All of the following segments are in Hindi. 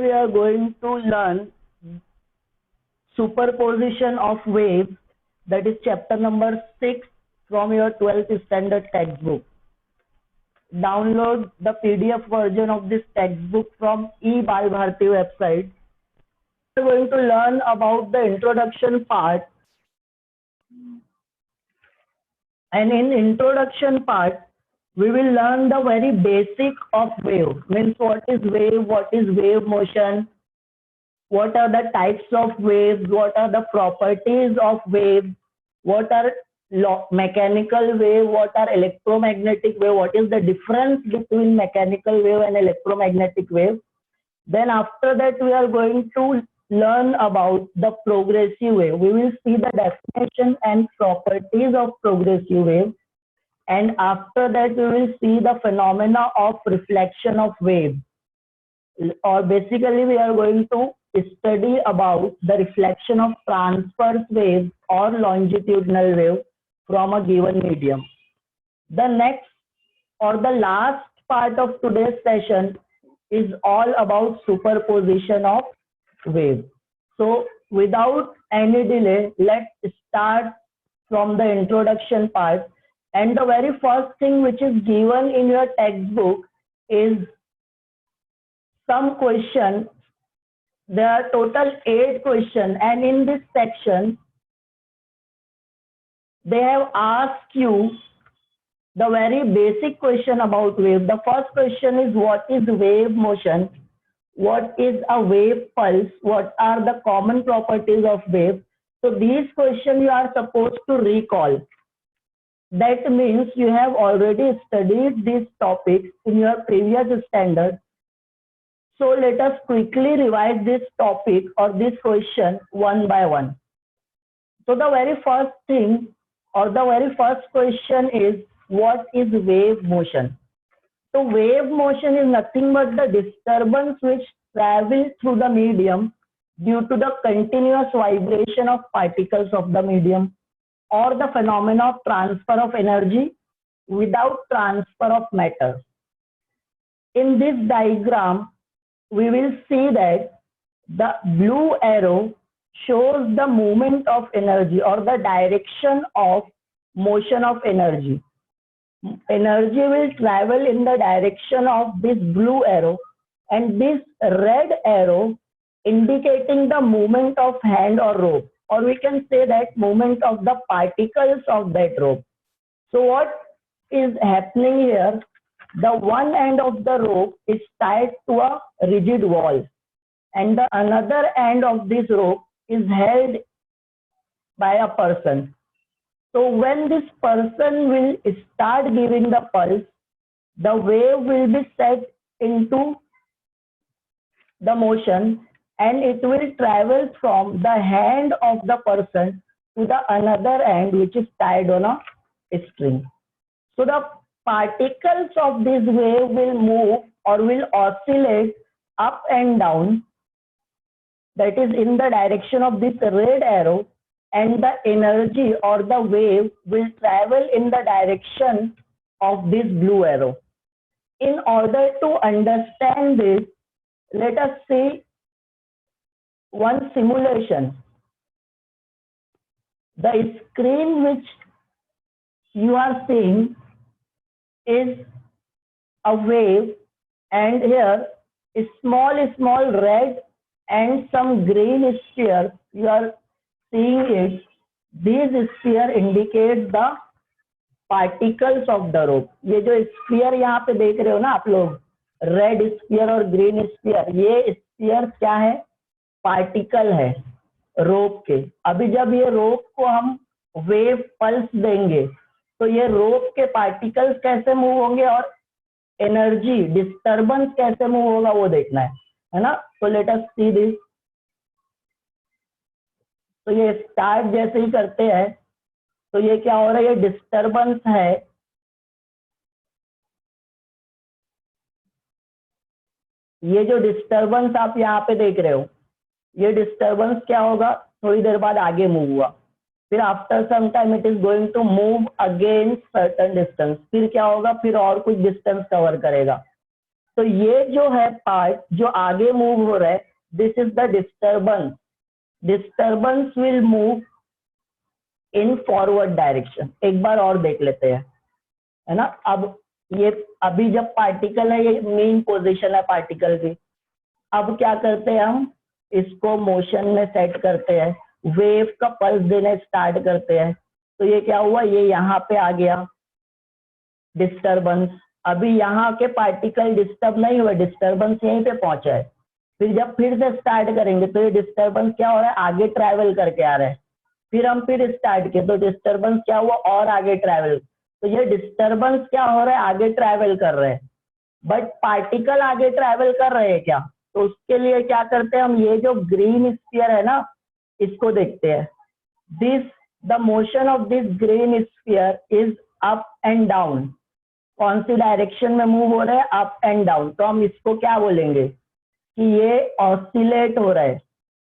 we are going to learn superposition of waves, that is chapter number 6 from your 12th standard textbook. Download the PDF version of this textbook from eBalbharti website. We are going to learn about the introduction part, and in introduction part we will learn the very basic of wave, means what is wave motion, what are the types of waves, what are the properties of waves, what are mechanical wave, what are electromagnetic wave, what is the difference between mechanical wave and electromagnetic wave. Then after that we are going to learn about the progressive wave. We will see the definition and properties of progressive wave, and after that we will see the phenomena of reflection of wave, or basically we are going to study about the reflection of transverse wave or longitudinal wave from a given medium. The next or the last part of today's session is all about superposition of wave. So without any delay, let's start from the introduction part. And the very first thing which is given in your textbook is some question. There are total 8 questions, and in this section they have asked you the very basic question about wave. The first question is, what is wave motion? What is a wave pulse? What are the common properties of wave? So these questions you are supposed to recall. That means you have already studied these topics in your previous standard. So let us quickly revise this topic or this question one by one. So the very first thing or the very first question is, what is wave motion? So wave motion is nothing but the disturbance which travels through the medium due to the continuous vibration of particles of the medium, or the phenomena of transfer of energy without transfer of matter. In this diagram, we will see that the blue arrow shows the movement of energy or the direction of motion of energy. Energy will travel in the direction of this blue arrow, and this red arrow indicating the movement of hand or rope, or we can say that movement of the particles of that rope. So what is happening here? The one end of the rope is tied to a rigid wall, and the another end of this rope is held by a person. So when this person will start giving the pulse, the wave will be set into the motion, and it will travel from the hand of the person to the another end which is tied on a string. So the particles of this wave will move or will oscillate up and down, that is in the direction of this red arrow, and the energy or the wave will travel in the direction of this blue arrow. In order to understand this, let us see one simulation. The screen which you are seeing is a wave, and here is small red and some green sphere you are seeing it. These sphere indicate the particles of the rope. ये जो sphere यहाँ पे देख रहे हो ना आप लोग, रेड स्फीयर और ग्रीन स्फीयर, ये स्फीयर क्या है? पार्टिकल है रोप के. अभी जब ये रोप को हम वेव पल्स देंगे तो ये रोप के पार्टिकल्स कैसे मूव होंगे और एनर्जी डिस्टर्बेंस कैसे मूव होगा वो देखना है ना. तो लेट अस सी दिस. तो ये स्टार्ट जैसे ही करते हैं तो ये क्या हो रहा है? ये डिस्टर्बेंस है. ये जो डिस्टर्बेंस आप यहाँ पे देख रहे हो, ये डिस्टर्बेंस क्या होगा? थोड़ी देर बाद आगे मूव हुआ, फिर after some time it is going to move again certain distance, फिर क्या होगा? फिर और कुछ डिस्टेंस कवर करेगा. तो ये जो है पार्ट जो आगे मूव हो रहा है, this is the disturbance. Disturbance will move in forward direction. एक बार और देख लेते हैं, है ना. अब ये अभी जब पार्टिकल है, ये मेन पोजीशन है पार्टिकल की. अब क्या करते हैं हम, इसको मोशन में सेट करते हैं, वेव का पल्स देने स्टार्ट करते हैं. तो ये क्या हुआ, ये यहाँ पे आ गया डिस्टर्बेंस. अभी यहाँ के पार्टिकल डिस्टर्ब नहीं हुए, डिस्टर्बेंस यहीं पे पहुंचा है. फिर जब फिर से स्टार्ट करेंगे तो ये डिस्टर्बेंस क्या हो रहा है, आगे ट्रैवल करके आ रहा है. फिर हम फिर स्टार्ट किए तो डिस्टर्बेंस क्या हुआ, और आगे ट्रैवल. तो ये डिस्टर्बेंस क्या हो रहा है, आगे ट्रैवल कर रहे हैं. बट पार्टिकल आगे ट्रैवल कर रहे हैं क्या, तो उसके लिए क्या करते हैं हम, ये जो ग्रीन स्फीयर है ना, इसको देखते हैं. This the motion of this green sphere is up and down. कौन सी डायरेक्शन में मूव हो रहे हैं, अप एंड डाउन. तो हम इसको क्या बोलेंगे कि ये ऑसिलेट हो रहा है.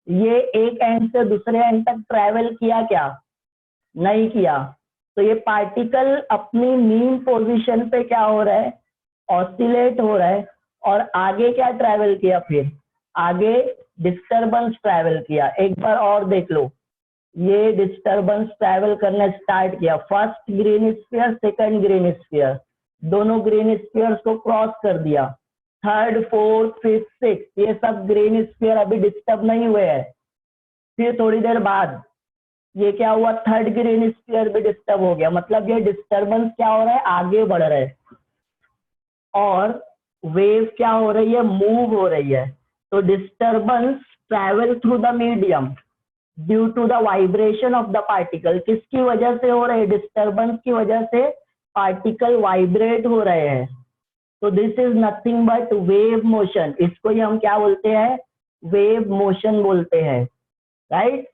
ये एक एंड से दूसरे एंड तक ट्रैवल किया क्या, नहीं किया. तो ये पार्टिकल अपनी मीन पोजीशन पे क्या हो रहा है, ऑसिलेट हो रहा है. और आगे क्या ट्रैवल किया, फिर आगे डिस्टर्बेंस ट्रैवल किया. एक बार और देख लो, ये डिस्टर्बेंस ट्रैवल करना स्टार्ट किया. First green sphere, second green sphere, दोनों ग्रीन स्फीयर्स को क्रॉस कर दिया. थर्ड, फोर्थ, फिफ्थ, सिक्स, ये सब ग्रीन स्फीयर अभी डिस्टर्ब नहीं हुए हैं. फिर थोड़ी देर बाद ये क्या हुआ, थर्ड ग्रीन स्फीयर भी डिस्टर्ब हो गया. मतलब ये डिस्टर्बेंस क्या हो रहा है, आगे बढ़ रहा है. और वेव क्या हो रही है, मूव हो रही है. तो disturbance travel through the medium due to the vibration of the particle. किसकी वजह से हो रहे हैं, डिस्टर्बेंस की वजह से पार्टिकल वाइब्रेट हो रहे हैं. तो this is nothing but wave motion. इसको ही हम क्या बोलते हैं, वेव मोशन बोलते हैं, right.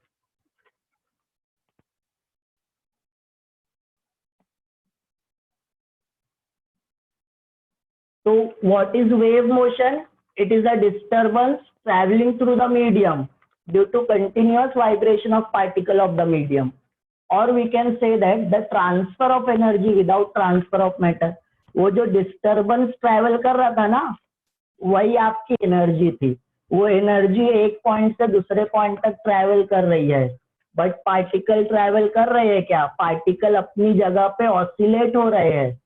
So what is wave motion? It is a disturbance traveling through the medium due to continuous vibration of particle of the medium. Or we can say that the transfer of energy without transfer of matter. वो जो disturbance travel कर रहा था ना, वही आपकी एनर्जी थी. वो एनर्जी एक पॉइंट से दूसरे पॉइंट तक ट्रैवल कर रही है. बट पार्टिकल ट्रैवल कर रहे हैं क्या, पार्टिकल अपनी जगह पे ऑसिलेट हो रहे हैं.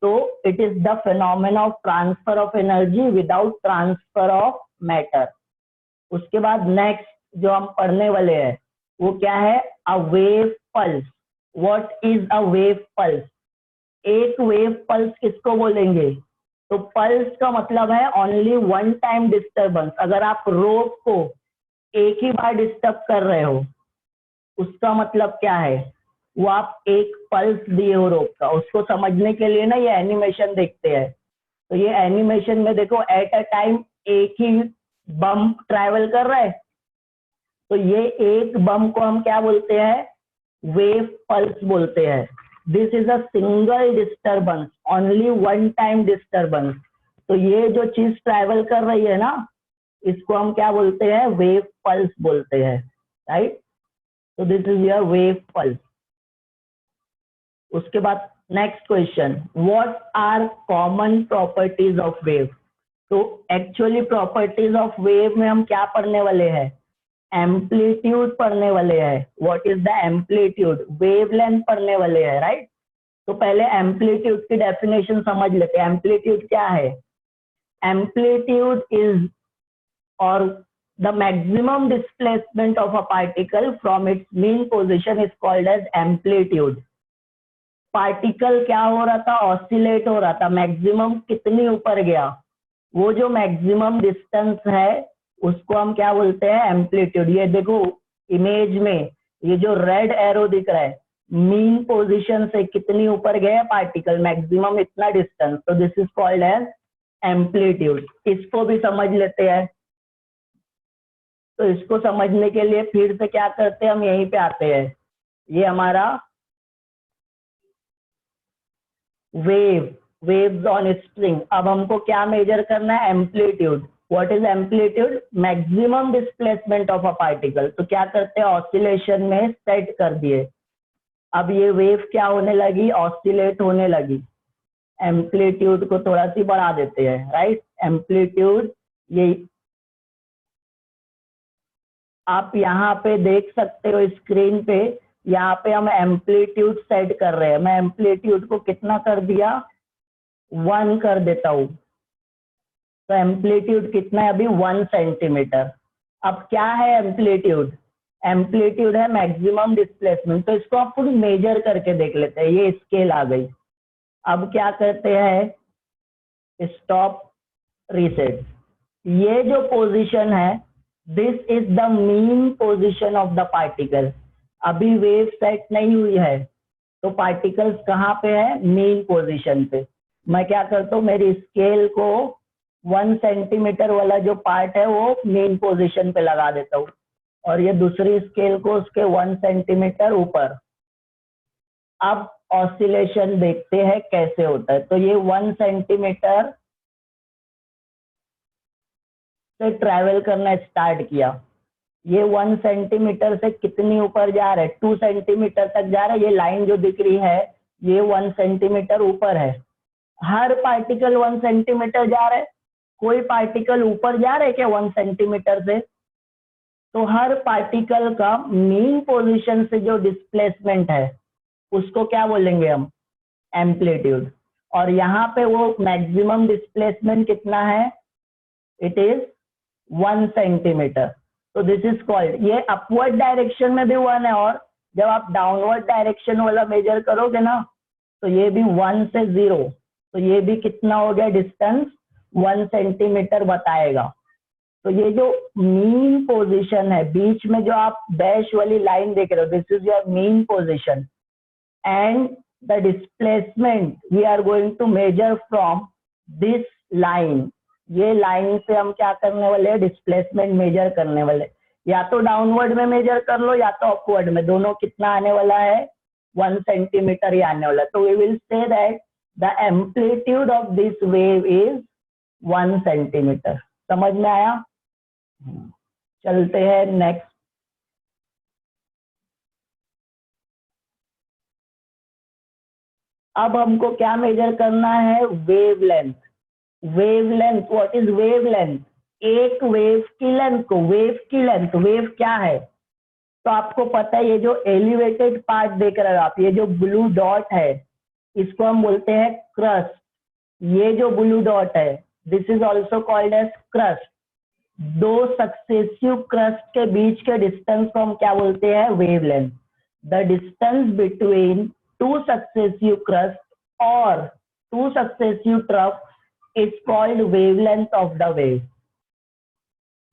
तो it is the phenomena of transfer of energy without transfer of matter. उसके बाद नेक्स्ट जो हम पढ़ने वाले हैं वो क्या है, a wave pulse. What is a wave pulse. एक वेव पल्स किसको बोलेंगे, तो पल्स का मतलब है ओनली वन टाइम डिस्टर्बेंस. अगर आप रोप को एक ही बार डिस्टर्ब कर रहे हो, उसका मतलब क्या है, वो आप एक पल्स दिए हो रोप का. उसको समझने के लिए ना ये एनिमेशन देखते हैं. तो ये एनिमेशन में देखो, एट अ टाइम एक ही बम ट्रैवल कर रहा है. तो ये एक बम को हम क्या बोलते हैं, वेव पल्स बोलते हैं. This is a single disturbance, only one time disturbance. तो ये जो चीज ट्रैवल कर रही है ना, इसको हम क्या बोलते हैं, वेव पल्स बोलते हैं, राइट. तो this is your wave pulse. उसके बाद next question, what are common properties of wave. तो एक्चुअली प्रॉपर्टीज ऑफ वेव में हम क्या पढ़ने वाले हैं, एम्पलीट्यूड पढ़ने वाले हैं. What is the amplitude, wavelength पढ़ने वाले हैं, राइट. तो पहले एम्पलीट्यूड की डेफिनेशन समझ लेते हैं. एम्पलीट्यूड क्या है, एम्पलीट्यूड इज और the maximum displacement of a particle from its mean position is called as amplitude. Particle क्या हो रहा था, ऑसिलेट हो रहा था. मैक्सिमम कितनी ऊपर गया, वो जो मैक्सिमम डिस्टेंस है उसको हम क्या बोलते हैं, एम्पलीट्यूड. ये देखो इमेज में ये जो रेड एरो दिख रहा है, मीन पोजीशन से कितनी ऊपर गया पार्टिकल, मैक्सिमम इतना डिस्टेंस. तो this is called as amplitude. इसको भी समझ लेते हैं. तो इसको समझने के लिए फिर से क्या करते हैं, हम यहीं पे आते हैं. ये हमारा वेव्स ऑन स्ट्रिंग. अब हमको क्या मेजर करना है, amplitude. What is amplitude, maximum displacement of a particle. तो क्या करते हैं, ऑसिलेशन में सेट कर दिए. अब ये वेव क्या होने लगी, ऑसिलेट होने लगी. एम्पलीट्यूड को थोड़ा सी बढ़ा देते हैं, राइट। एम्पलीट्यूड, ये आप यहाँ पे देख सकते हो स्क्रीन पे, यहाँ पे हम एम्पलीट्यूड सेट कर रहे हैं। मैं एम्पलीट्यूड को कितना कर दिया, 1 कर देता हूँ। तो एम्पलीट्यूड कितना है अभी, 1 सेंटीमीटर। अब क्या है एम्पलीट्यूड, एम्पलीट्यूड है मैक्सिमम डिस्प्लेसमेंट। तो इसको आप पूरी मेजर करके देख लेते हैं, ये स्केल आ गई। अब क्या करते हैं, स्टॉप रीसेट। ये जो पोजीशन है, this is the mean position of the particle. अभी वेव सेट नहीं हुई है, तो पार्टिकल्स कहाँ पे है, मीन पोजीशन पे। मैं क्या करता हूँ, मेरी स्केल को 1 सेंटीमीटर वाला जो पार्ट है वो मेन पोजीशन पे लगा देता हूँ, और ये दूसरी स्केल को उसके 1 सेंटीमीटर ऊपर। अब ऑसिलेशन देखते हैं कैसे होता है। तो ये 1 सेंटीमीटर से ट्रेवल करना स्टार्ट किया। ये 1 सेंटीमीटर से कितनी ऊपर जा रहा है, 2 सेंटीमीटर तक जा रहा है। ये लाइन जो दिख रही है ये 1 सेंटीमीटर ऊपर है। हर पार्टिकल 1 सेंटीमीटर जा रहा है, कोई पार्टिकल ऊपर जा रहा है क्या 1 सेंटीमीटर से। तो हर पार्टिकल का मेन पोजीशन से जो डिस्प्लेसमेंट है उसको क्या बोलेंगे हम, एम्पलीट्यूड। और यहाँ पे वो मैक्सिमम डिस्प्लेसमेंट कितना है, इट इज 1 सेंटीमीटर। तो दिस इज कॉल्ड, ये अपवर्ड डायरेक्शन में भी 1 है, और जब आप डाउनवर्ड डायरेक्शन वाला मेजर करोगे ना, तो ये भी 1 से 0, तो ये भी कितना हो गया डिस्टेंस, 1 सेंटीमीटर बताएगा। तो ये जो मीन पोजीशन है, बीच में जो आप डैश वाली लाइन देख रहे हो, this is your mean position, and the displacement we are going to measure from this line. ये लाइन से हम क्या करने वाले हैं, डिस्प्लेसमेंट मेजर करने वाले। या तो डाउनवर्ड में मेजर कर लो या तो अपवर्ड में, दोनों कितना आने वाला है, 1 सेंटीमीटर ही आने वाला। तो we will say that the amplitude of this wave is 1 centimetre. समझ में आया। चलते हैं नेक्स्ट। अब हमको क्या मेजर करना है, wave length. Wave length, what is wave length, एक वेव की लेंथ को, वेव की लेंथ, वेव क्या है। तो आपको पता है ये जो एलिवेटेड पार्ट देख रहे हो आप, ये जो ब्लू डॉट है इसको हम बोलते हैं क्रस्ट। ये जो ब्लू डॉट है this is also called as crest. दो सक्सेसिव क्रस्ट के बीच के डिस्टेंस को हम क्या बोलते हैं, wavelength. The distance between two successive crest और two successive trough is called wavelength of the wave.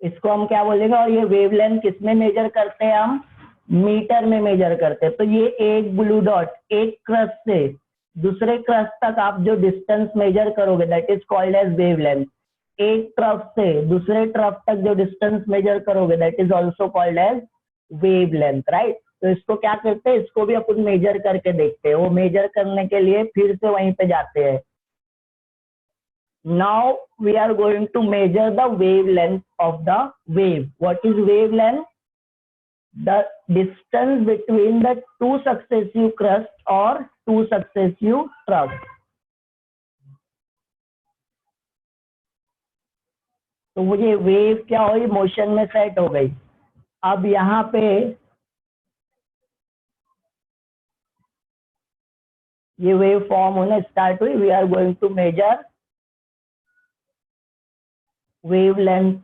इसको हम क्या बोलेंगे, और ये वेवलेंथ किसमें मेजर करते हैं हम, मीटर में मेजर करते हैं। तो ये एक ब्लू डॉट, एक क्रस्ट से दूसरे क्रस्ट तक आप जो डिस्टेंस मेजर करोगे that is called as wavelength. एक ट्रफ से दूसरे ट्रफ तक जो डिस्टेंस मेजर करोगे that is also called as wavelength, right. तो इसको क्या करते हैं, इसको भी अपन मेजर करके देखते हैं। वो मेजर करने के लिए फिर से वहीं पे जाते हैं। Now we are going to measure the wavelength of the wave. What is wavelength? The distance between the two successive crusts or two successive troughs. तो मुझे वेव क्या हुई, मोशन में सेट हो गई। अब यहाँ पे ये वेव फॉर्म होने स्टार्ट हुई। We are going to measure wavelength.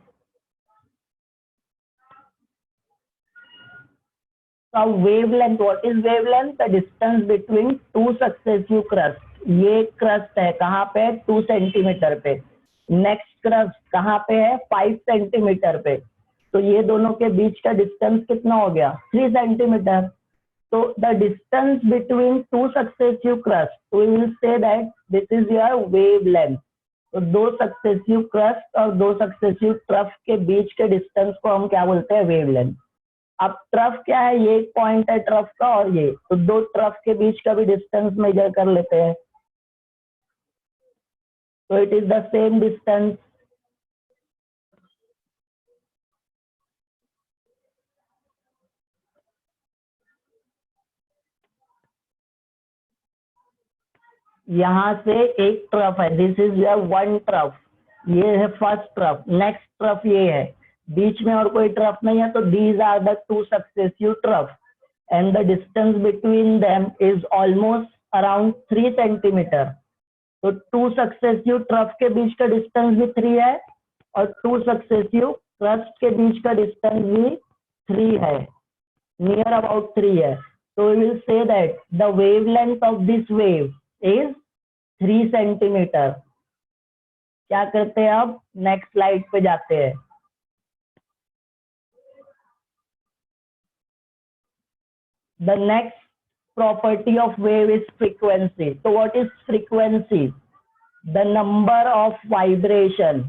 So wavelength, what is wavelength? The distance between two successive crusts. ये क्रस्ट है कहाँ पे, 2 सेंटीमीटर पे। नेक्स्ट क्रस्ट कहाँ पे है, 5 सेंटीमीटर पे। तो ये दोनों के बीच का डिस्टेंस कितना हो गया, 3 सेंटीमीटर। तो the distance between two successive crest, we will say that this is your wavelength. तो दो सक्सेसिव क्रस्ट और दो सक्सेसिव ट्रफ के बीच के डिस्टेंस को हम क्या बोलते हैं, वेवलेंथ। अब ट्रफ क्या है, ये एक पॉइंट है ट्रफ का, और ये तो दो ट्रफ के बीच का भी डिस्टेंस मेजर कर लेते हैं। तो it is the same distance. यहाँ से एक ट्रफ है, this is your one trough, ये है फर्स्ट ट्रफ, नेक्स्ट ट्रफ ये है, बीच में और कोई ट्रफ नहीं है, तो these are the two successive trough and the distance between them is almost around 3 centimetre. तो टू सक्सेसिव ट्रफ के बीच का डिस्टेंस भी 3 है और टू सक्सेसिव क्रस्ट के बीच का डिस्टेंस भी 3 है, नियर अबाउट 3 है। तो we will say that the wavelength of this wave is 3 centimetre. क्या करते हैं अब, नेक्स्ट स्लाइड पे जाते हैं। The next property of wave is frequency. So what is frequency? The number of vibration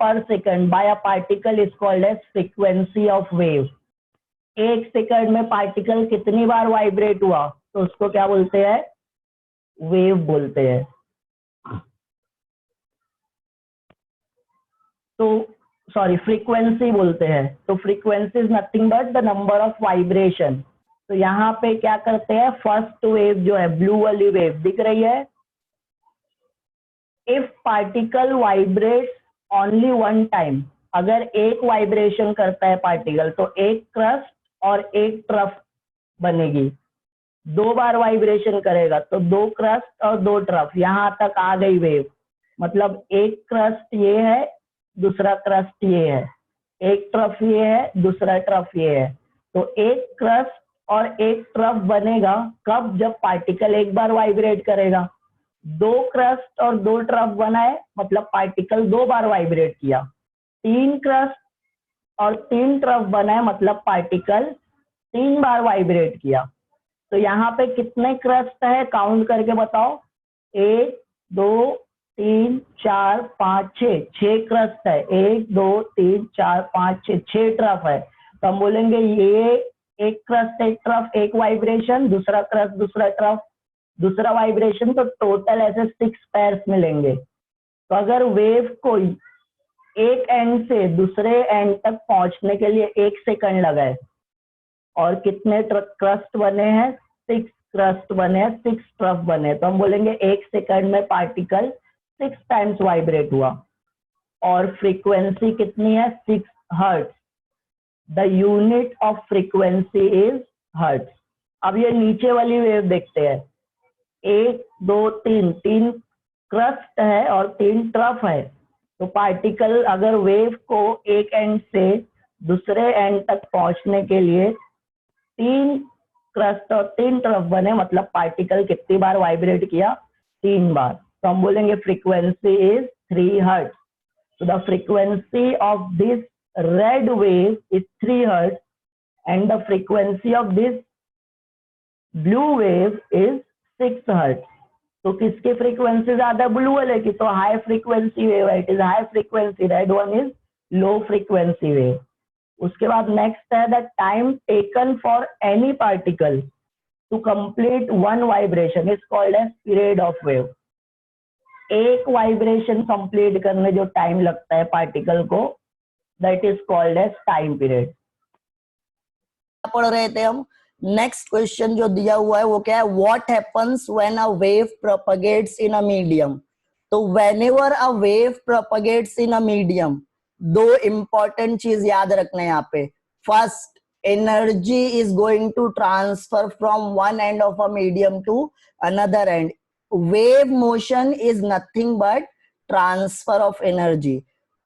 per second by a particle is called as frequency of wave. एक सेकंड में पार्टिकल कितनी बार वाइब्रेट हुआ तो उसको क्या बोलते हैं, वेव बोलते हैं। तो सॉरी फ्रीक्वेंसी बोलते हैं। तो frequency is nothing but the number of vibration. तो यहाँ पे क्या करते हैं, फर्स्ट वेव जो है ब्लू वाली वेव दिख रही है, if particle vibrates only one time, अगर एक वाइब्रेशन करता है पार्टिकल तो एक क्रस्ट और एक ट्रफ बनेगी। 2 बार वाइब्रेशन करेगा तो 2 क्रस्ट और 2 ट्रफ, यहां तक आ गई वेव। मतलब एक क्रस्ट ये है, दूसरा क्रस्ट ये है, एक ट्रफ ये है, दूसरा ट्रफ ये है। तो एक क्रस्ट और एक ट्रफ बनेगा कब, जब पार्टिकल एक बार वाइब्रेट करेगा। 2 क्रस्ट और 2 ट्रफ बनाए मतलब पार्टिकल 2 बार वाइब्रेट किया। 3 क्रस्ट और 3 ट्रफ बनाए मतलब पार्टिकल 3 बार वाइब्रेट किया। तो यहाँ पे कितने क्रस्ट है, काउंट करके बताओ। 1 2 3 4 5 6, 6 क्रस्ट है। 1 2 3 4 5 6, 6 ट्रफ है। तो हम बोलेंगे ये एक क्रस्ट एक ट्रफ, एक वाइब्रेशन, दूसरा क्रस्ट दूसरा ट्रफ, दूसरा वाइब्रेशन, तो टोटल ऐसे 6 पेयर्स मिलेंगे। तो अगर वेव कोई एक एंड से दूसरे एंड तक पहुंचने के लिए 1 सेकंड लगा है और कितने क्रस्ट बने हैं, 6 क्रस्ट बने हैं, 6 ट्रफ बने, तो हम बोलेंगे 1 सेकंड में पार्टिकल 6 टाइम्स वाइब्रेट हुआ। और फ्रीक्वेंसी कितनी है, 6 hertz. The unit of frequency is hertz. अब ये नीचे वाली वेव देखते हैं, 1 2 3, 3 क्रस्ट है और 3 ट्रफ है। तो पार्टिकल अगर वेव को एक एंड से दूसरे एंड तक पहुंचने के लिए 3 क्रस्ट और 3 ट्रफ बने मतलब पार्टिकल कितनी बार वाइब्रेट किया, 3 बार। तो हम बोलेंगे frequency is 3 hertz. So the frequency of this red wave is 3 hertz and the frequency of this blue wave is 6 hertz. तो किसकी फ्रीक्वेंसी ज्यादा, ब्लू वाले की, तो हाई फ्रीक्वेंसी वेव है, it is high frequency, red one is low frequency wave. उसके बाद नेक्स्ट है the time taken for any particle to complete one vibration is called as period of wave. एक वाइब्रेशन कंप्लीट करने जो टाइम लगता है पार्टिकल को, that is called as time period. पढ़ रहे थे हम। नेक्स्ट क्वेश्चन जो दिया हुआ है वो क्या है, what happens when a wave propagates in a medium. तो whenever a wave propagates in a medium, 2 important चीज याद रखना है यहाँ पे। First, energy is going to transfer from one end of a medium to another end. wave motion is nothing but transfer of energy.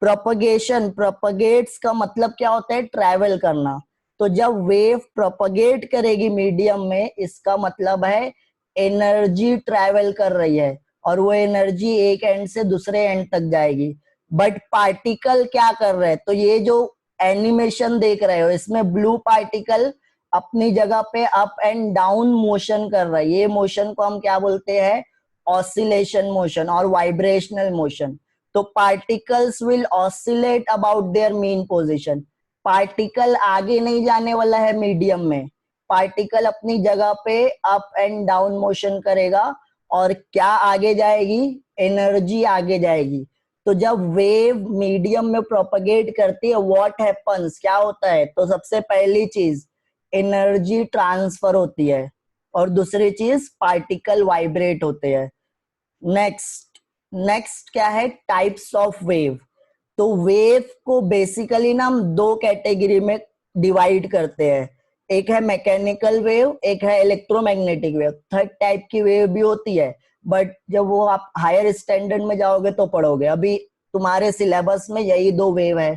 propagation, propagates का मतलब क्या होता है, ट्रैवल करना। तो जब वेव प्रोपगेट करेगी मीडियम में, इसका मतलब है एनर्जी ट्रैवल कर रही है और वो एनर्जी एक एंड से दूसरे एंड तक जाएगी। बट पार्टिकल क्या कर रहे हैं, तो ये जो एनिमेशन देख रहे हो इसमें ब्लू पार्टिकल अपनी जगह पे अप एंड डाउन मोशन कर रहा है। ये मोशन को हम क्या बोलते हैं, ऑसिलेशन मोशन और वाइब्रेशनल मोशन। तो particles will oscillate about their mean position. Particle आगे नहीं जाने वाला है मीडियम में, पार्टिकल अपनी जगह पे अप एंड डाउन मोशन करेगा और क्या आगे जाएगी, एनर्जी आगे जाएगी। तो जब वेव मीडियम में प्रोपगेट करती है, व्हाट हैपेंस, क्या होता है, तो सबसे पहली चीज एनर्जी ट्रांसफर होती है। और दूसरी चीज पार्टिकल वाइब्रेट होते हैं। नेक्स्ट क्या है, टाइप्स ऑफ वेव। तो वेव को बेसिकली ना हम दो कैटेगरी में डिवाइड करते हैं, एक है मैकेनिकल वेव, एक है इलेक्ट्रोमैग्नेटिक वेव। थर्ड टाइप की वेव भी होती है, बट जब वो आप हायर स्टैंडर्ड में जाओगे तो पढ़ोगे। अभी तुम्हारे सिलेबस में यही दो वेव है।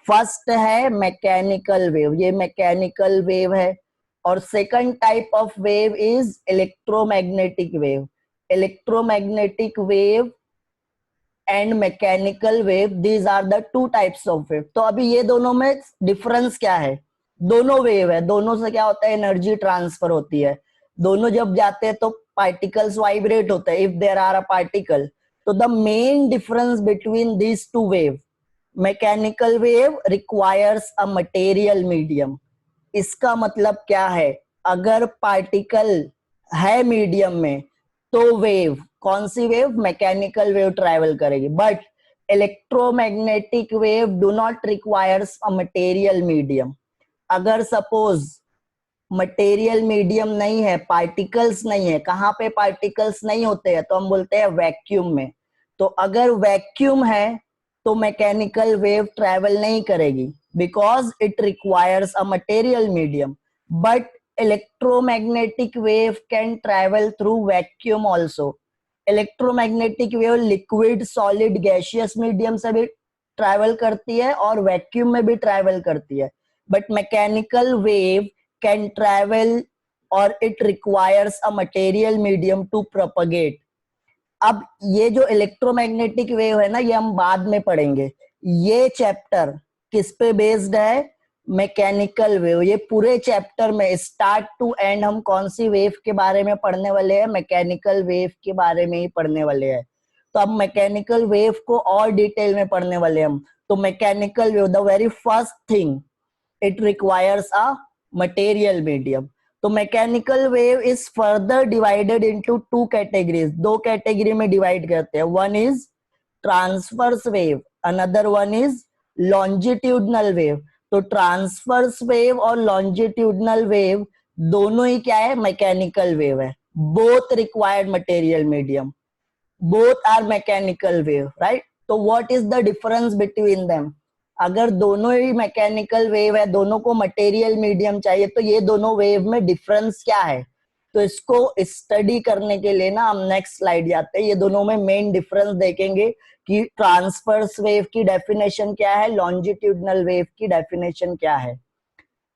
फर्स्ट है मैकेनिकल वेव, ये मैकेनिकल वेव है। और second type of wave is electromagnetic wave. Electromagnetic wave and mechanical wave, these are the two types of wave. तो अभी ये दोनों में डिफरेंस क्या है, दोनों वेव है, दोनों से क्या होता है, एनर्जी ट्रांसफर होती है। दोनों जब जाते हैं तो पार्टिकल्स वाइब्रेट होते हैं if there are a particle. तो the main difference between these two wave, mechanical wave requires a material medium. इसका मतलब क्या है, अगर पार्टिकल है मीडियम में तो वेव, कौन सी वेव, मैकेनिकल वेव ट्रैवल करेगी। But electromagnetic wave do not requires a material medium. अगर सपोज मटेरियल मीडियम नहीं है, पार्टिकल्स नहीं है, कहाँ पे पार्टिकल्स नहीं होते हैं, तो हम बोलते हैं वैक्यूम में। तो अगर वैक्यूम है तो मैकेनिकल वेव ट्रैवल नहीं करेगी because it requires a material medium. But electromagnetic wave can travel through vacuum also. Electromagnetic wave liquid, solid, gaseous medium से भी ट्रैवल करती है और वैक्यूम में भी ट्रैवल करती है। But mechanical wave can travel or it requires a material medium to propagate। अब ये जो इलेक्ट्रोमैग्नेटिक वेव है ना, ये हम बाद में पढ़ेंगे। ये चैप्टर किस पे बेस्ड है, मैकेनिकल वेव। ये पूरे चैप्टर में स्टार्ट टू एंड हम कौन सी वेव के बारे में पढ़ने वाले हैं, मैकेनिकल वेव के बारे में ही पढ़ने वाले हैं। तो अब मैकेनिकल वेव को और डिटेल में पढ़ने वाले हम। तो mechanical wave, the very first thing, it requires a material medium। तो mechanical wave is further divided into two categories, दो कैटेगरी में डिवाइड करते हैं। One is transverse wave, another one is longitudinal wave. तो ट्रांसवर्स वेव और लॉन्जिट्यूडनल वेव दोनों ही क्या है, मैकेनिकल वेव है। Both required material medium, both are mechanical wave, right. तो what is the difference between them, अगर दोनों ही मैकेनिकल वेव है, दोनों को मटेरियल मीडियम चाहिए, तो ये दोनों वेव में डिफरेंस क्या है। तो इसको स्टडी करने के लिए ना हम नेक्स्ट स्लाइड जाते हैं। ये दोनों में मेन डिफरेंस देखेंगे कि ट्रांसवर्स वेव की डेफिनेशन क्या है, लॉन्जिट्यूडनल वेव की डेफिनेशन क्या है।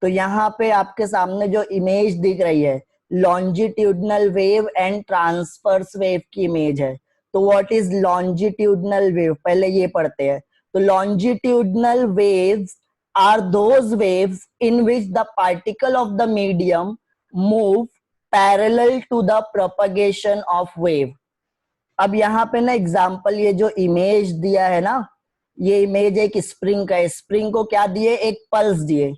तो यहाँ पे आपके सामने जो इमेज दिख रही है, longitudinal wave and transverse wave की इमेज है। तो व्हाट इज लॉन्जिट्यूडनल वेव, पहले ये पढ़ते हैं। तो longitudinal waves are those waves in which the particle of the medium move parallel to the propagation of wave। अब यहाँ पे ना एग्जाम्पल, ये जो इमेज दिया है ना, ये इमेज एक स्प्रिंग का है। स्प्रिंग को क्या दिए, एक पल्स दिए।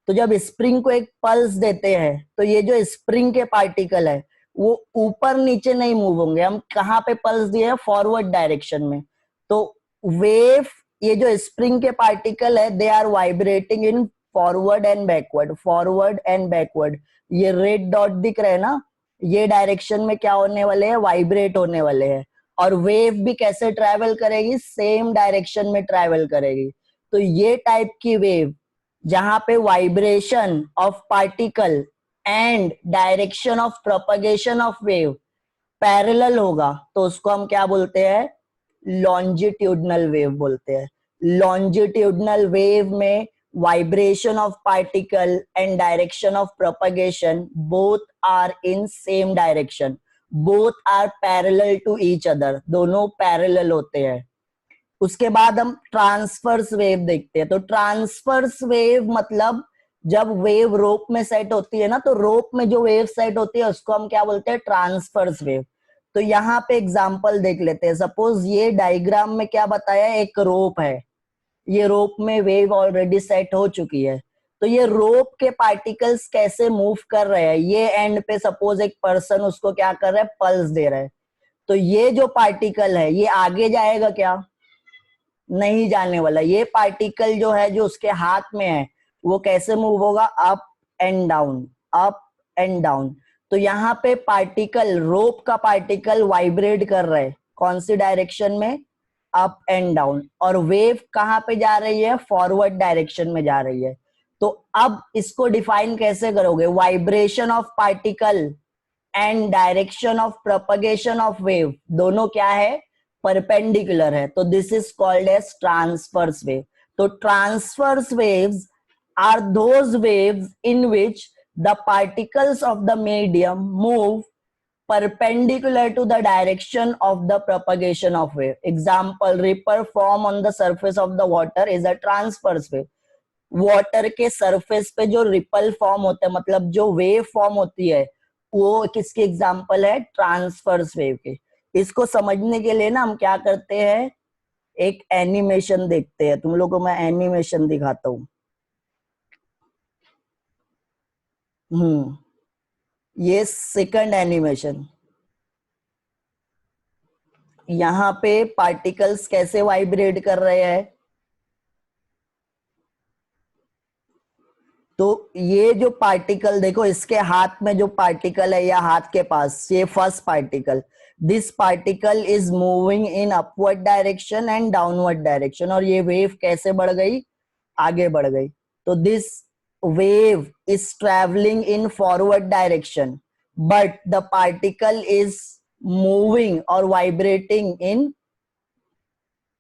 तो जब स्प्रिंग को एक पल्स देते हैं तो ये जो स्प्रिंग के पार्टिकल है वो ऊपर नीचे नहीं मूव होंगे। हम कहाँ पे पल्स दिए हैं, फॉरवर्ड डायरेक्शन में। तो वेव, ये जो स्प्रिंग के पार्टिकल है, they are vibrating in forward and backward, forward and backward. ये रेड डॉट दिख रहे हैं ना, ये डायरेक्शन में क्या होने वाले हैं, वाइब्रेट होने वाले हैं। और वेव भी कैसे ट्रैवल करेगी, सेम डायरेक्शन में ट्रैवल करेगी। तो ये टाइप की वेव जहां पे vibration of particle and direction of propagation of wave parallel होगा, तो उसको हम क्या बोलते हैं, लॉन्जिट्यूडनल वेव बोलते हैं। लॉन्जिट्यूडनल वेव में vibration of particle and direction of propagation both are in same direction, both are parallel to each other, दोनों पैरेलल होते हैं। उसके बाद हम ट्रांसवर्स वेव देखते हैं। तो ट्रांसवर्स वेव मतलब जब वेव रोप में सेट होती है ना, तो रोप में जो वेव सेट होती है उसको हम क्या बोलते हैं, ट्रांसवर्स वेव। तो यहाँ पे एग्जांपल देख लेते हैं। सपोज ये डायग्राम में क्या बताया, एक रोप है, ये रोप में वेव ऑलरेडी सेट हो चुकी है। तो ये रोप के पार्टिकल्स कैसे मूव कर रहे हैं, ये एंड पे सपोज एक पर्सन उसको क्या कर रहा है, पल्स दे रहा है। तो ये जो पार्टिकल है ये आगे जाएगा क्या, नहीं जाने वाला। ये पार्टिकल जो है, जो उसके हाथ में है, वो कैसे मूव होगा, up and down, up and down. तो तो यहाँ पे पार्टिकल, रोप का पार्टिकल वाइब्रेट कर रहा है, कौन सी डायरेक्शन में, अप एंड डाउन, और वेव कहाँ पे जा रही है, फॉरवर्ड डायरेक्शन में जा रही है। तो अब इसको डिफाइन कैसे करोगे, vibration of particle and direction of propagation of wave दोनों क्या है, परपेंडिकुलर है, तो this is called as transverse wave. तो transverse waves are those waves in which the particles of the medium move perpendicular to the direction of the propagation of wave. Example, ripple form on the surface of the water is a transverse wave. Water के सरफेस पे जो रिपल फॉर्म होता है, मतलब जो वेव फॉर्म होती है, वो किसकी एग्जांपल है, ट्रांसवर्स वेव के। इसको समझने के लिए ना हम क्या करते हैं, एक एनिमेशन देखते हैं। तुम लोग को मैं एनिमेशन दिखाता हूँ। ये सेकंड एनिमेशन, यहाँ पे पार्टिकल्स कैसे वाइब्रेट कर रहे हैं। तो ये जो पार्टिकल देखो, इसके हाथ में जो पार्टिकल है या हाथ के पास, ये first particle, this particle is moving in upward direction and downward direction, और ये वेव कैसे बढ़ गई, आगे बढ़ गई। तो this wave is traveling in forward direction but the particle is moving or vibrating in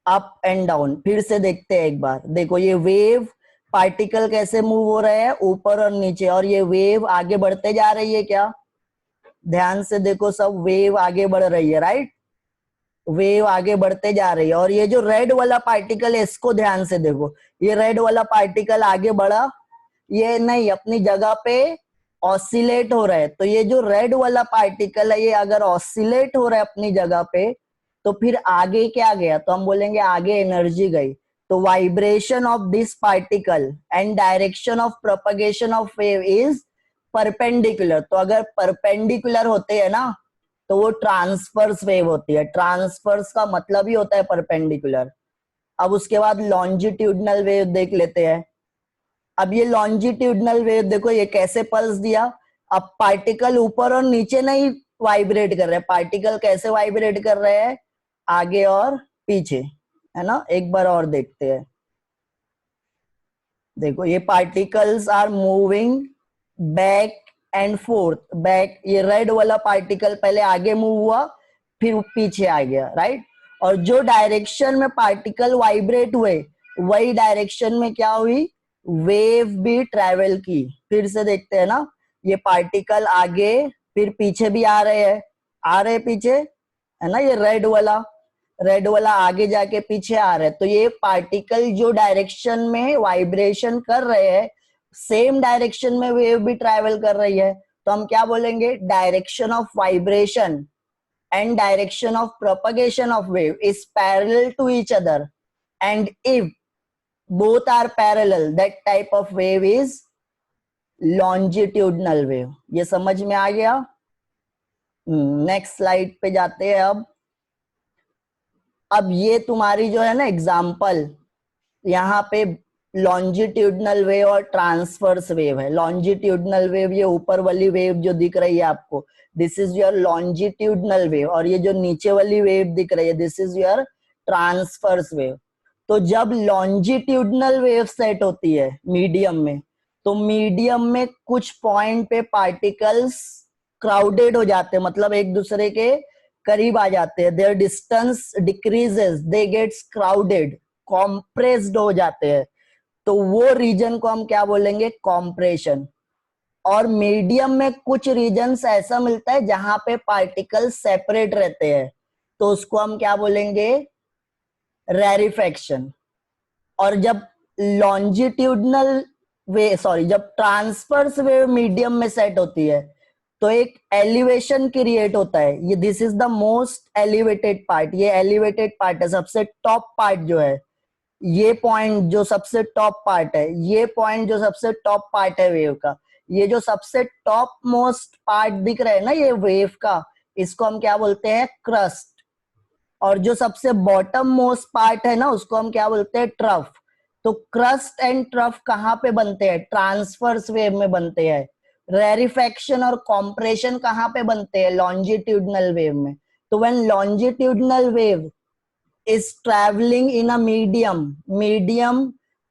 up and down। फिर से देखते हैं एक बार, देखो ये वेव पार्टिकल कैसे मूव हो रहे हैं, ऊपर और नीचे, और ये वेव आगे बढ़ते जा रही है क्या, ध्यान से देखो सब, वेव आगे बढ़ रही है, राइट, वेव आगे बढ़ते जा रही है। और ये जो रेड वाला पार्टिकल है, इसको ध्यान से देखो, ये रेड वाला पार्टिकल आगे बढ़ा, ये नहीं, अपनी जगह पे ऑसिलेट हो रहा है। तो ये जो रेड वाला पार्टिकल है, ये अगर ऑसिलेट हो रहा है अपनी जगह पे, तो फिर आगे क्या गया, तो हम बोलेंगे आगे एनर्जी गई। तो vibration of this particle and direction of propagation of wave is perpendicular. तो अगर परपेंडिकुलर होते हैं ना, तो वो ट्रांसवर्स वेव होती है। ट्रांसवर्स का मतलब ही होता है परपेंडिकुलर। अब उसके बाद लॉन्जिट्यूडनल वेव देख लेते हैं। अब ये लॉन्जिट्यूडनल वेव देखो, ये कैसे पल्स दिया, अब पार्टिकल ऊपर और नीचे नहीं वाइब्रेट कर रहे, पार्टिकल कैसे वाइब्रेट कर रहे हैं, आगे और पीछे, है ना। एक बार और देखते हैं, देखो ये particles are moving back and forth, back, ये रेड वाला पार्टिकल पहले आगे मूव हुआ, फिर पीछे आ गया, राइट। और जो डायरेक्शन में पार्टिकल वाइब्रेट हुए, वही डायरेक्शन में क्या हुई, वेव भी ट्रेवल की। फिर से देखते हैं ना, ये पार्टिकल आगे फिर पीछे भी आ रहे हैं, आ रहे पीछे, है ना, ये रेड वाला आगे जाके पीछे आ रहे हैं। तो ये पार्टिकल जो डायरेक्शन में वाइब्रेशन कर रहे हैं, सेम डायरेक्शन में वेव भी ट्रेवल कर रही है। तो हम क्या बोलेंगे, direction of vibration and direction of propagation of wave is parallel to each other, and if both are parallel, that type of wave is longitudinal wave। ये समझ में आ गया। नेक्स्ट स्लाइड पे जाते हैं। अब ये तुम्हारी जो है ना एग्जाम्पल, यहाँ पे लॉन्जिट्यूडनल वेव और ट्रांसवर्स वेव है। लॉन्जिट्यूडनल वेव ये ऊपर वाली वेव जो दिख रही है आपको, this is your longitudinal wave, और ये जो नीचे वाली वेव दिख रही है, this is your transverse wave. तो जब लॉन्जिट्यूडनल वेव सेट होती है मीडियम में, तो मीडियम में कुछ पॉइंट पे पार्टिकल्स क्राउडेड हो जाते हैं, मतलब एक दूसरे के करीब आ जाते हैं, their distance decreases, they gets crowded, compressed हो जाते हैं। तो वो रीजन को हम क्या बोलेंगे, कॉम्प्रेशन। और मीडियम में कुछ रीजन्स ऐसा मिलता है जहां पे पार्टिकल सेपरेट रहते हैं, तो उसको हम क्या बोलेंगे, रैरिफैक्शन। और जब लॉन्जिट्यूडनल जब ट्रांसवर्स वेव मीडियम में सेट होती है, तो एक एलिवेशन क्रिएट होता है। ये this is the most elevated part, ये एलिवेटेड पार्ट है, सबसे टॉप पार्ट जो है, ये पॉइंट जो सबसे टॉप पार्ट है, ये पॉइंट जो सबसे टॉप पार्ट है वेव का, ये जो सबसे टॉप मोस्ट पार्ट दिख रहा है ना ये वेव का, इसको हम क्या बोलते हैं, क्रस्ट। और जो सबसे बॉटम मोस्ट पार्ट है ना, उसको हम क्या बोलते हैं, ट्रफ। तो क्रस्ट एंड ट्रफ कहाँ पे बनते हैं, ट्रांसवर्स वेव में बनते हैं। रेरिफेक्शन और कॉम्प्रेशन कहाँ पे बनते हैं? लॉन्जिट्यूडनल वेव में। तो when longitudinal wave is traveling in a medium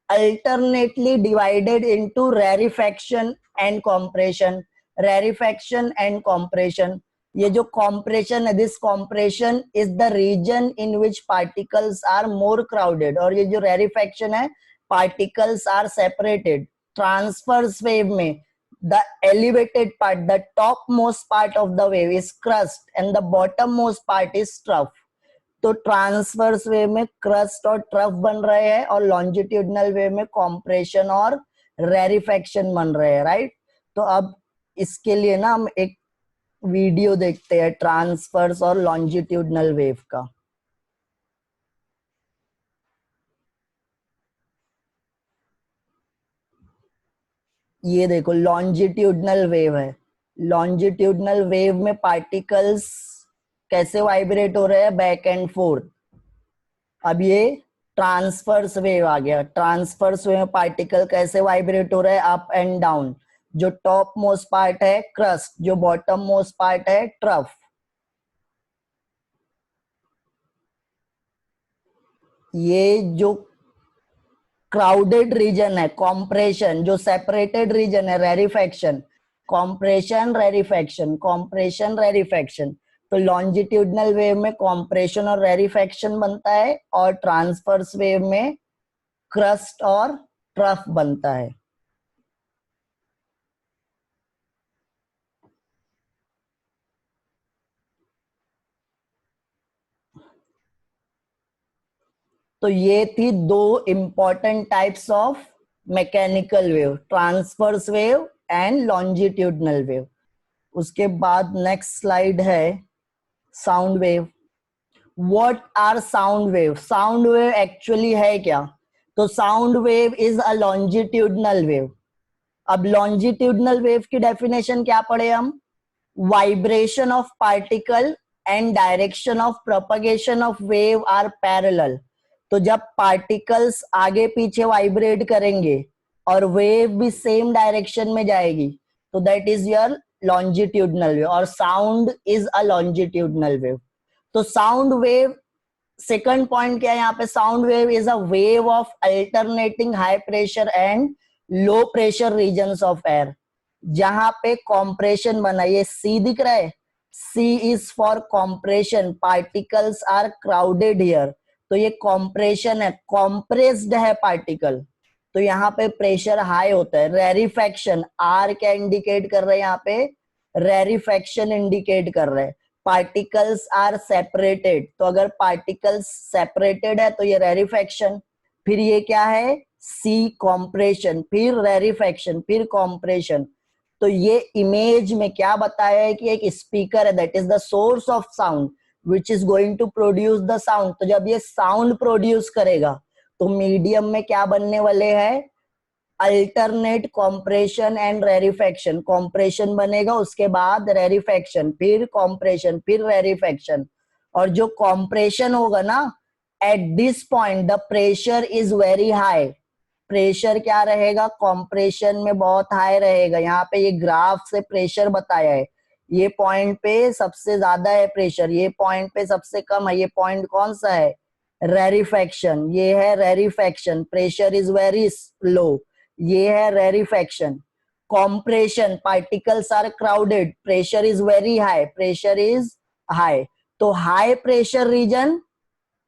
alternately divided into rarefaction and compression, rarefaction and compression. ये जो compression है, this compression is the region in which particles are more crowded, और ये जो rarefaction है, particles are separated. Transverse wave में the elevated part, the topmost part of the wave is crust and the bottommost part is trough. तो ट्रांसवर्स वेव में क्रस्ट और ट्रफ बन रहे हैं और लॉन्जिट्यूडनल वेव में कॉम्प्रेशन और रेरिफेक्शन बन रहे हैं, राइट। तो अब इसके लिए ना हम एक वीडियो देखते हैं ट्रांसवर्स और लॉन्जिट्यूडनल वेव का। ये देखो लॉन्जिट्यूडनल वेव है। लॉन्जिट्यूडनल वेव में पार्टिकल्स कैसे वाइब्रेट हो रहे हैं? Back and forth. अब ये ट्रांसवर्स वेव आ गया। ट्रांसवर्स वेव में पार्टिकल कैसे वाइब्रेट हो रहे हैं? Up and down. जो टॉप मोस्ट पार्ट है क्रस्ट, जो बॉटम मोस्ट पार्ट है ट्रफ। ये जो क्राउडेड रीजन है कॉम्प्रेशन, जो सेपरेटेड रीजन है rarefaction. Compression rarefaction, compression rarefaction. तो लॉन्जिट्यूडनल वेव में कॉम्प्रेशन और रेरिफेक्शन बनता है और ट्रांसवर्स वेव में क्रस्ट और ट्रफ बनता है। तो ये थी दो important types of mechanical wave, transverse wave and longitudinal wave. उसके बाद नेक्स्ट स्लाइड है sound wave. What are sound wave? Sound wave actually है क्या? तो sound wave is a longitudinal wave. अब लॉन्जिट्यूडनल वेव की डेफिनेशन क्या पढ़े हम? Vibration of particle and direction of propagation of wave are parallel. तो जब पार्टिकल्स आगे पीछे वाइब्रेट करेंगे और वेव भी सेम डायरेक्शन में जाएगी तो that is your longitudinal wave, और sound is a longitudinal wave. तो साउंड वेव, सेकंड पॉइंट क्या है यहाँ पे? Sound wave is a wave of alternating high pressure and low pressure regions of air. जहां पे कॉम्प्रेशन बना, ये सी दिख रहा है, C is for compression, particles are crowded here. तो ये कॉम्प्रेशन है, कॉम्प्रेस्ड है पार्टिकल, तो यहाँ पे प्रेशर हाई होता है। रेरिफेक्शन, आर क्या इंडिकेट कर रहे हैं यहाँ पे? रेरिफेक्शन इंडिकेट कर रहे हैं। पार्टिकल्स आर सेपरेटेड, तो अगर पार्टिकल्स सेपरेटेड है तो ये रेरिफेक्शन। फिर ये क्या है? सी कॉम्प्रेशन, फिर रेरिफेक्शन, फिर कॉम्प्रेशन। तो ये इमेज में क्या बताया है कि एक स्पीकर है, that is the source of sound which is going to produce the sound. तो जब ये साउंड प्रोड्यूस करेगा तो मीडियम में क्या बनने वाले हैं? Alternate compression and rarefaction. Compression बनेगा, उसके बाद रेरिफेक्शन, फिर कॉम्प्रेशन, फिर रेरिफेक्शन। और जो कॉम्प्रेशन होगा ना, at this point the pressure is very high. Pressure क्या रहेगा? कॉम्प्रेशन में बहुत हाई रहेगा। यहाँ पे ये ग्राफ से प्रेशर बताया है। ये पॉइंट पे सबसे ज्यादा है प्रेशर, ये पॉइंट पे सबसे कम है। ये पॉइंट कौन सा है? रेरिफेक्शन। ये है rarefaction, pressure is very low. ये है rarefaction. Compression, particles are crowded, pressure is very high, pressure is high. तो high pressure region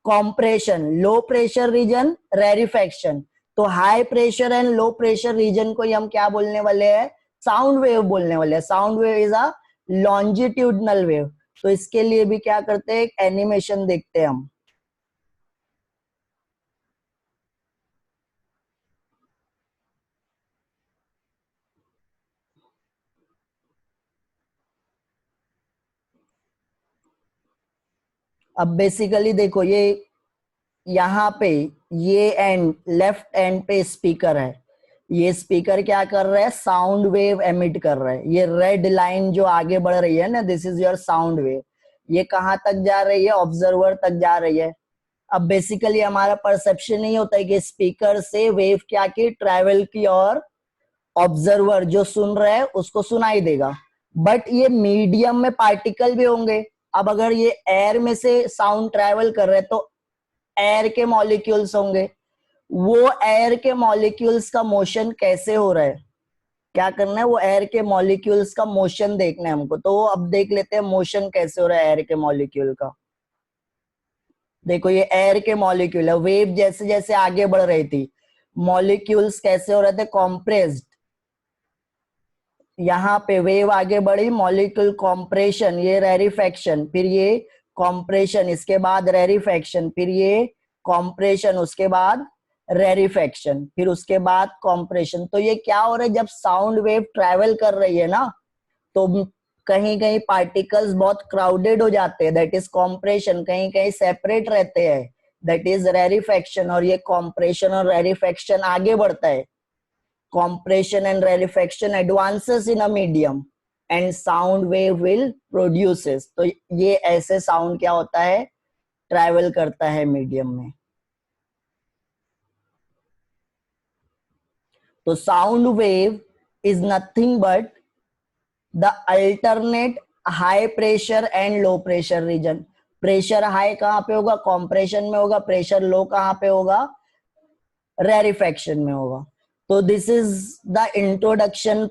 compression, low pressure region rarefaction. तो high pressure and low pressure region को हम क्या बोलने वाले हैं? साउंड वेव बोलने वाले हैं। Sound wave is a longitudinal wave. तो इसके लिए भी क्या करते हैं? एक एनिमेशन देखते हैं हम। अब बेसिकली देखो, ये यहाँ पे ये एंड, लेफ्ट एंड पे स्पीकर है। ये स्पीकर क्या कर रहा है? साउंड वेव एमिट कर रहा है। ये रेड लाइन जो आगे बढ़ रही है ना, this is your sound wave. ये कहाँ तक जा रही है? ऑब्जर्वर तक जा रही है। अब बेसिकली हमारा परसेप्शन नहीं होता है कि स्पीकर से वेव क्या की? ट्रेवल की और ऑब्जर्वर जो सुन रहा है उसको सुनाई देगा, बट ये मीडियम में पार्टिकल भी होंगे। अब अगर ये एयर में से साउंड ट्रेवल कर रहे हैं तो एयर के मॉलिक्यूल्स होंगे, वो एयर के मॉलिक्यूल्स का मोशन कैसे हो रहा है, क्या करना है, वो एयर के मॉलिक्यूल्स का मोशन देखना है हमको। तो अब देख लेते हैं मोशन कैसे हो रहा है एयर के मॉलिक्यूल का। देखो ये एयर के मॉलिक्यूल है, वेव जैसे जैसे आगे बढ़ रही थी मॉलिक्यूल्स कैसे हो रहे थे, कॉम्प्रेस्ड। यहाँ पे वेव आगे बढ़ी, मॉलिक्यूल कॉम्प्रेशन, ये रेरिफेक्शन, फिर ये कॉम्प्रेशन, इसके बाद रेरिफेक्शन, फिर ये कॉम्प्रेशन, उसके बाद रेरिफेक्शन, फिर उसके बाद कॉम्प्रेशन। तो ये क्या हो रहा है, जब साउंड वेव ट्रेवल कर रही है ना, तो कहीं कहीं पार्टिकल्स बहुत क्राउडेड हो जाते हैं, दैट इज कॉम्प्रेशन, कहीं कहीं सेपरेट रहते हैं, दैट इज रेरिफेक्शन। और ये कॉम्प्रेशन और रेरिफेक्शन आगे बढ़ता है, compression and rarefaction advances in a medium and sound wave will produces। तो ये ऐसे साउंड क्या होता है, ट्रैवल करता है मीडियम में। तो sound wave is nothing but the alternate high pressure and low pressure reason. Pressure high कहाँ पे होगा, कॉम्प्रेशन में होगा, प्रेशर लो कहाँ पे होगा, रेरिफेक्शन में होगा। तो दिस इज द इंट्रोडक्शन